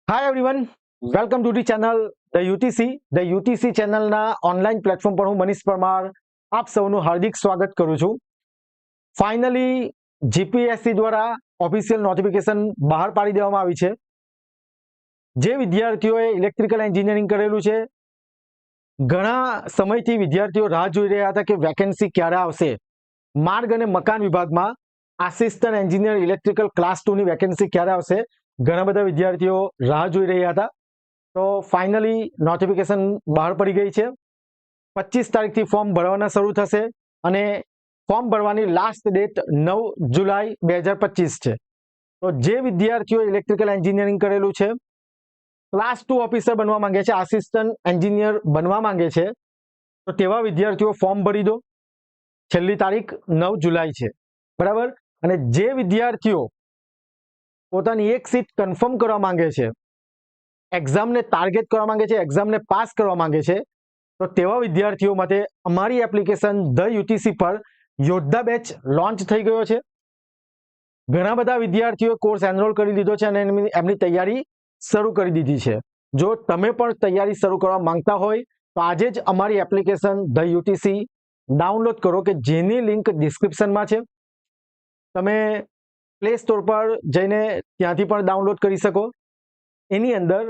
Hi everyone, welcome to the channel The UTC. The UTC ચેનલના online platform પર હું મનીષ પરમાર આપ સૌનું હાર્દિક સ્વાગત કરું છું. ફાઇનલી જીપીએસસી દ્વારા ઓફિશિયલ નોટિફિકેશન બહાર પાડી દેવામાં આવી છે. જે વિદ્યાર્થીઓએ ઇલેક્ટ્રિકલ એન્જિનિયરિંગ કરેલું છે, ઘણા સમયથી વિદ્યાર્થીઓ રાહ જોઈ રહ્યા હતા કે વેકેન્સી ક્યારે આવશે. માર્ગ અને મકાન વિભાગમાં આસિસ્ટન્ટ એન્જિનિયર ઇલેક્ટ્રિકલ ક્લાસ 2 ની વેકેન્સી ક્યારે આવશે, ઘણા બધા વિદ્યાર્થીઓ રાહ જોઈ રહ્યા હતા. તો ફાઇનલી નોટિફિકેશન બહાર પડી ગઈ છે. 25 તારીખથી ફોર્મ ભરવાના શરૂ થશે અને ફોર્મ ભરવાની લાસ્ટ ડેટ 9 જુલાઈ 2025 છે. તો જે વિદ્યાર્થીઓ ઇલેક્ટ્રિકલ એન્જિનિયરિંગ કરેલું છે, ક્લાસ 2 ઓફિસર બનવા માંગે છે, આસિસ્ટન્ટ એન્જિનિયર બનવા માંગે છે, તો તેવા વિદ્યાર્થીઓ ફોર્મ ભરી દો. છેલ્લી તારીખ 9 જુલાઈ છે, બરાબર. અને જે વિદ્યાર્થીઓ પોતાની એક સીટ કન્ફર્મ કરવા માંગે છે, એક્ઝામને ટાર્ગેટ કરવા માંગે છે, એક્ઝામને પાસ કરવા માંગે છે, તો તેવા વિદ્યાર્થીઓ માટે અમારી એપ્લિકેશન ધ યુટીસી પર યોદ્ધા બેચ લોન્ચ થઈ ગયો છે. ઘણા બધા વિદ્યાર્થીઓ કોર્સ એનરોલ કરી દીધો છે અને એમની તૈયારી શરૂ કરી દીધી છે. જો તમે પણ તૈયારી શરૂ કરવા માંગતા હોય તો આજે જ અમારી એપ્લિકેશન ધ યુટીસી ડાઉનલોડ કરો, કે જેની લિંક ડિસ્ક્રિપ્શનમાં છે. તમે પ્લે સ્ટોર પર જઈને ત્યાંથી પણ ડાઉનલોડ કરી શકો. એની અંદર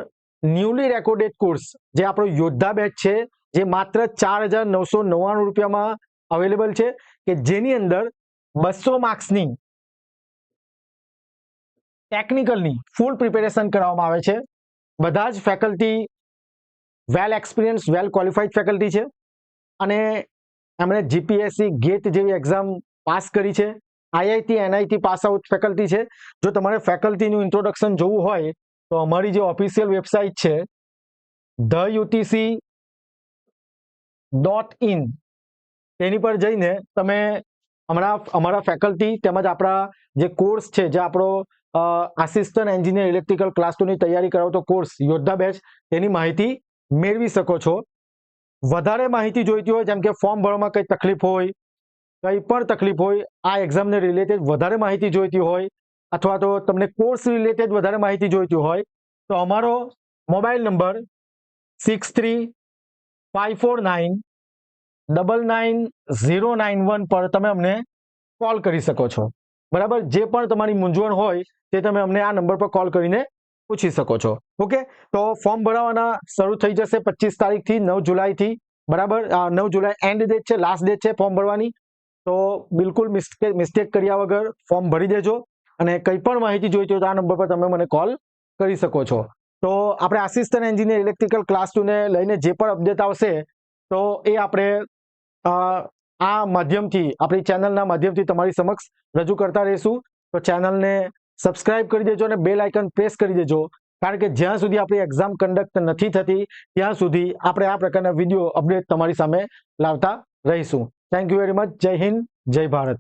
ન્યૂલી રેકોર્ડેડ કોર્સ જે આપણો યોદ્ધા બેચ છે, જે માત્ર 4,999 રૂપિયામાં અવેલેબલ છે, કે જેની અંદર 200 માર્ક્સની ટેકનિકલની ફૂલ પ્રિપેરેશન કરવામાં આવે છે. બધા જ ફેકલ્ટી વેલ એક્સપિરિયન્સ, વેલ ક્વોલિફાઈડ ફેકલ્ટી છે અને એમણે જીપીએસસી ગેટ જેવી એક્ઝામ પાસ કરી છે. IIT NIT pass out faculty છે. જો તમારે ફેકલ્ટીનું ઇન્ટ્રોડક્શન જોવું હોય તો અમારી જે ઓફિશિયલ વેબસાઇટ છે theutc.in, તેની પર જઈને તમે અમારા ફેકલ્ટી તેમજ આપણા જે કોર્સ છે, જે આપણો આસિસ્ટન્ટ એન્જિનિયર ઇલેક્ટ્રિકલ ક્લાસ 2 ની તૈયારી કરાવતો કોર્સ યોદ્ધા બેચ, તેની માહિતી મેળવી શકો છો. વધારે માહિતી જોઈતી હોય, જેમ કે ફોર્મ ભરવામાં કંઈ તકલીફ હોય, કંઈ પણ તકલીફ હોય, આ એક્ઝામને રિલેટેડ વધારે માહિતી જોઈતી હોય, અથવા તો તમને કોર્સ રિલેટેડ વધારે માહિતી જોઈતી હોય, તો અમારો મોબાઈલ નંબર 6354999091 પર તમે અમને કોલ કરી શકો છો, બરાબર. જે પણ તમારી મૂંઝવણ હોય તે તમે અમને આ નંબર પર કોલ કરીને પૂછી શકો છો. ઓકે, તો ફોર્મ ભરાવાના શરૂ થઈ જશે 25 તારીખથી 9 જુલાઈથી, બરાબર. 9 જુલાઈ એન્ડ ડેટ છે, લાસ્ટ ડેટ છે ફોર્મ ભરવાની. તો બિલકુલ મિસ્ટેક કર્યા વગર ફોર્મ ભરી દેજો. અને કંઈ પણ માહિતી જોઈતી હોય તો આ નંબર પર તમે મને કોલ કરી શકો છો. તો આપણે આસિસ્ટન્ટ એન્જિનિયર ઇલેક્ટ્રિકલ ક્લાસ 2 ને લઈને જે પણ અપડેટ આવશે તો એ આપણે આ માધ્યમથી, આપણી ચેનલના માધ્યમથી તમારી સમક્ષ રજૂ કરતા રહીશું. તો ચેનલને સબસ્ક્રાઇબ કરી દેજો અને બેલ આઇકન પ્રેસ કરી દેજો, કારણ કે જ્યાં સુધી આપણી એક્ઝામ કન્ડક્ટ નથી થતી ત્યાં સુધી આપણે આ પ્રકારના વિડીયો અપડેટ તમારી સામે લાવતા રહીશું. Thank you very much. જય હિન્દ, જય ભારત.